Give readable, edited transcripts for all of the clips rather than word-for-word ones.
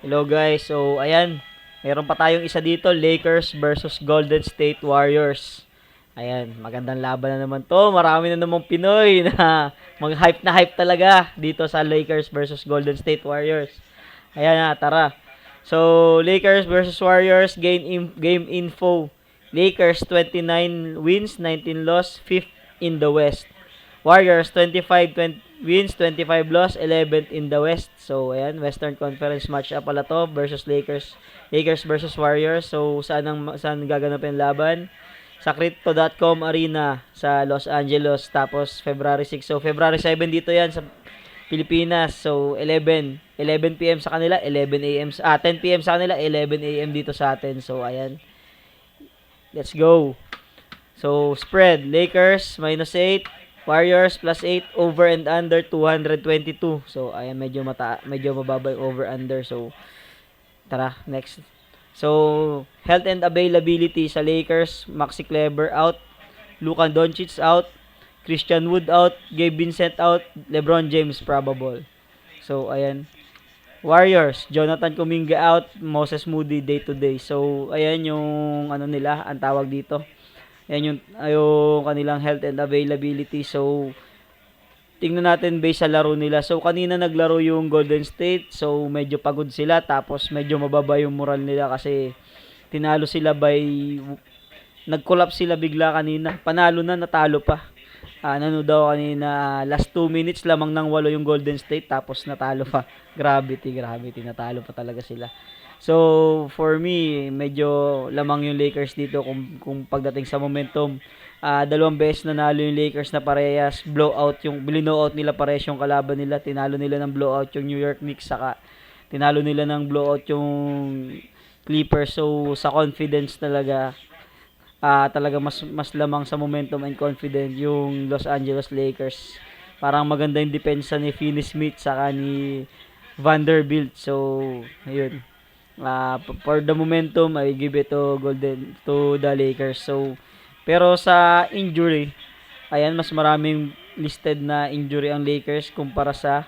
Hello guys, so ayan, meron pa tayong isa dito, Lakers versus Golden State Warriors. Ayan, magandang laban na naman to. Marami na namang Pinoy na hype talaga dito sa Lakers versus Golden State Warriors. Ayan na, tara. So, Lakers versus Warriors, game info. Lakers 29 wins, 19 loss, 5th in the West. Warriors 25 wins, 25 loss, 11th in the West. So, ayan, Western Conference matchup pala to versus Lakers. Lakers versus Warriors. So, saan gaganapin laban? Sa Crypto.com Arena sa Los Angeles. Tapos, February 6. So, February 7 dito yan sa Pilipinas. So, 11 p.m. sa kanila, 11 a.m. 10 p.m. sa kanila, 11 a.m. dito sa atin. So, ayan. Let's go. So, spread. Lakers, -8. Warriors, +8. Over and under, 222. So, ayan, medyo mababa yung over-under. So, tara, next. So, health and availability sa Lakers, Maxi Kleber out. Luka Doncic out. Christian Wood out. Gabe Vincent out. LeBron James probable. So, ayan. Warriors, Jonathan Kuminga out. Moses Moody day-to-day. So, ayan yung ano nila, ang tawag dito. Yan yung kanilang health and availability. So, tingnan natin based sa laro nila. So, kanina naglaro yung Golden State. So, medyo pagod sila. Tapos, medyo mababa yung moral nila kasi tinalo sila by... Nag-collapse sila bigla kanina. Panalo na, natalo pa. Nano daw kanina, last 2 minutes lamang nang 8 yung Golden State. Tapos, natalo pa. Gravity. Natalo pa talaga sila. So, for me, medyo lamang yung Lakers dito kung pagdating sa momentum. Dalawang beses nanalo yung Lakers na parehas. Blowout nila parehas yung kalaban nila. Tinalo nila ng blowout yung New York Knicks. Saka, tinalo nila ng blowout yung Clippers. So, sa confidence talaga, talaga mas lamang sa momentum and confidence yung Los Angeles Lakers. Parang maganda yung depensa ni Finney Smith saka ni Vanderbilt. So, ayun. For the momentum, I give it to the Lakers. So, pero sa injury, ayan, mas maraming listed na injury ang Lakers kumpara sa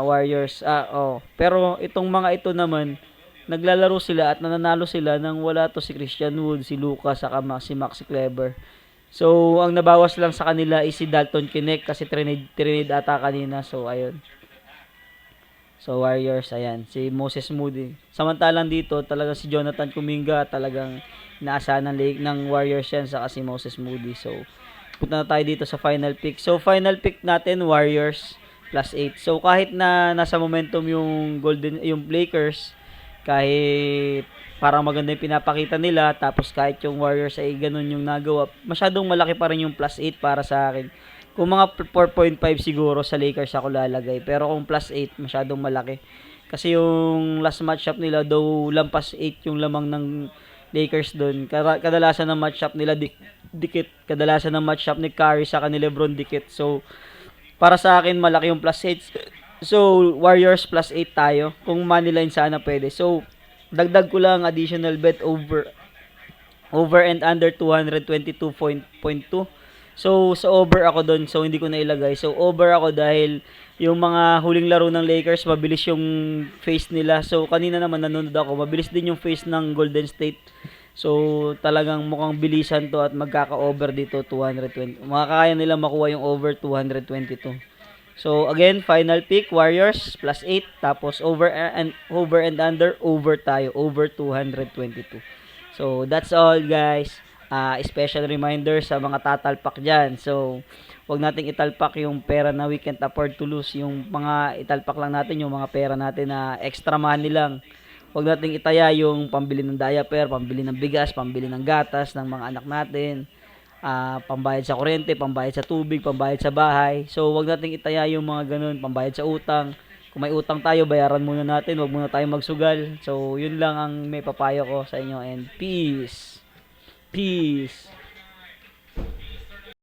Warriors. Pero itong mga ito naman, naglalaro sila at nananalo sila nang wala to si Christian Wood, si Luka, saka si Maxi Kleber. So, ang nabawas lang sa kanila is si Dalton Knecht kasi trinade ata kanina. So, ayun. So, Warriors, ayan. Si Moses Moody. Samantalang dito, talaga si Jonathan Kuminga, talagang inaasahan ng Warriors yan, saka si Moses Moody. So, punta na tayo dito sa final pick. So, final pick natin, Warriors, +8. So, kahit na nasa momentum yung Lakers, kahit parang maganda yung pinapakita nila, tapos kahit yung Warriors ay ganun yung nagawa, masyadong malaki pa rin yung +8 para sa akin. Kung mga 4.5 siguro sa Lakers ako lalagay. Pero kung +8, masyadong malaki. Kasi yung last matchup nila, though lampas 8 yung lamang ng Lakers doon. Kadalasan ng matchup nila dikit. Kadalasan ng matchup ni Curry sa ni LeBron dikit. So, para sa akin, malaki yung +8. So, Warriors +8 tayo. Kung money line sana pwede. So, dagdag ko lang additional bet over and under 222.2. So, sa over ako doon. So, hindi ko na ilagay. So, over ako dahil yung mga huling laro ng Lakers, mabilis yung face nila. So, kanina naman nanonood ako. Mabilis din yung face ng Golden State. So, talagang mukhang bilisan to at magkaka-over dito 220. Makakaya nila makuha yung over 222. So, again, final pick, Warriors, +8. Tapos, over and under, over tayo. Over 222. So, that's all, guys. Special reminder sa mga tatalpak dyan. So, wag nating italpak yung pera na we can't afford to lose. Yung mga italpak lang natin, yung mga pera natin na extra money lang. Wag nating itaya yung pambili ng diaper, pambili ng bigas, pambili ng gatas ng mga anak natin, pambayad sa kuryente, pambayad sa tubig, pambayad sa bahay. So, wag nating itaya yung mga ganun, pambayad sa utang. Kung may utang tayo, bayaran muna natin, wag muna tayong magsugal. So, yun lang ang may papayo ko sa inyo and peace. Peace.